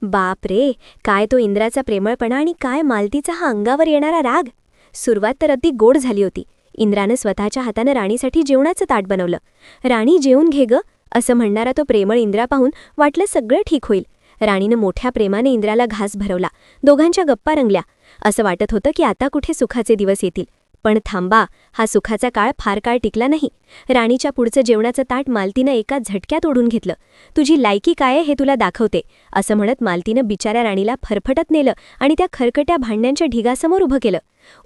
बाप रे, काय तो इंद्राचा प्रेमळपणा आणि काय मालतीचा हा अंगावर येणारा राग. सुरुवात तर अगदी गोड झाली होती. इंद्रानं स्वतःच्या हातानं राणीसाठी जेवणाचं ताट बनवलं. राणी जेवून घे ग, असं म्हणणारा तो प्रेमळ इंद्रा पाहून वाटलं सगळं ठीक होईल. राणीनं मोठ्या प्रेमाने इंद्राला घास भरवला. दोघांच्या गप्पा रंगल्या. असं वाटत होतं की आता कुठे सुखाचे दिवस येतील. पण थांबा, हा सुखाचा काळ फार काळ टिकला नाही. राणीच्या पुढचं जेवणाचं ताट मालतीनं एका झटक्यात ओढून घेतलं. तुझी लायकी काय आहे हे तुला दाखवते, असं म्हणत मालतीनं बिचाऱ्या राणीला फरफटत नेलं आणि त्या खरकट्या भांड्यांच्या ढिगासमोर उभं केलं.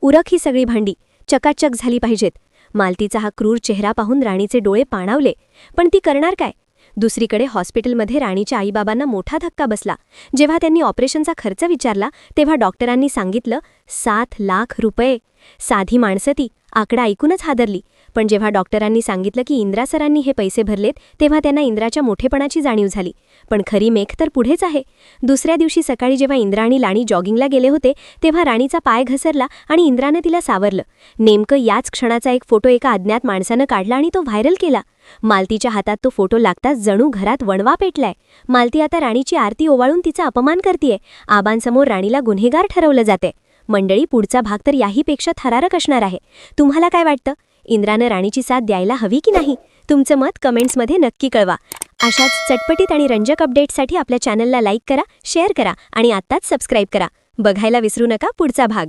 उरक ही सगळी भांडी, चकाचक झाली पाहिजेत. मालतीचा हा क्रूर चेहरा पाहून राणीचे डोळे पाणावले. पण ती करणार काय? दुसरीकडे हॉस्पिटलमध्ये राणीच्या आईबाबांना मोठा धक्का बसला. जेव्हा त्यांनी ऑपरेशनचा खर्च विचारला तेव्हा डॉक्टरांनी सांगितलं 7 लाख रुपये. साधी माणसं ती आकडा ऐकूनच हादरली. पण जेव्हा डॉक्टरांनी सांगितलं की इंद्रा सरांनी हे पैसे भरलेत तेव्हा त्यांना इंद्राच्या मोठेपणाची जाणीव झाली. पण खरी मेख तर पुढेच आहे. दुसऱ्या दिवशी सकाळी जेव्हा इंद्रा आणि लाणी जॉगिंगला गेले होते तेव्हा राणीचा पाय घसरला आणि इंद्रानं तिला सावरलं. नेमकं याच क्षणाचा एक फोटो एका अज्ञात माणसानं काढला आणि तो व्हायरल केला. मालतीच्या हातात तो फोटो लागताच जणू घरात वणवा पेटलाय. मालती आता राणीची आरती ओवाळून तिचा अपमान करतीये. आबांसमोर राणीला गुन्हेगार ठरवलं जाते. मंडळी, पुढचा भाग तर याहीपेक्षा थरारक असणार आहे. तुम्हाला काय वाटतं? इंद्रानं राणीची साथ द्यायला हवी की नाही? तुमचं मत कमेंट्समध्ये नक्की कळवा. अशाच चटपटीत आणि रंजक अपडेट्ससाठी आपल्या चॅनलला लाईक करा, शेअर करा आणि आत्ताच सबस्क्राईब करा. बघायला विसरू नका पुढचा भाग.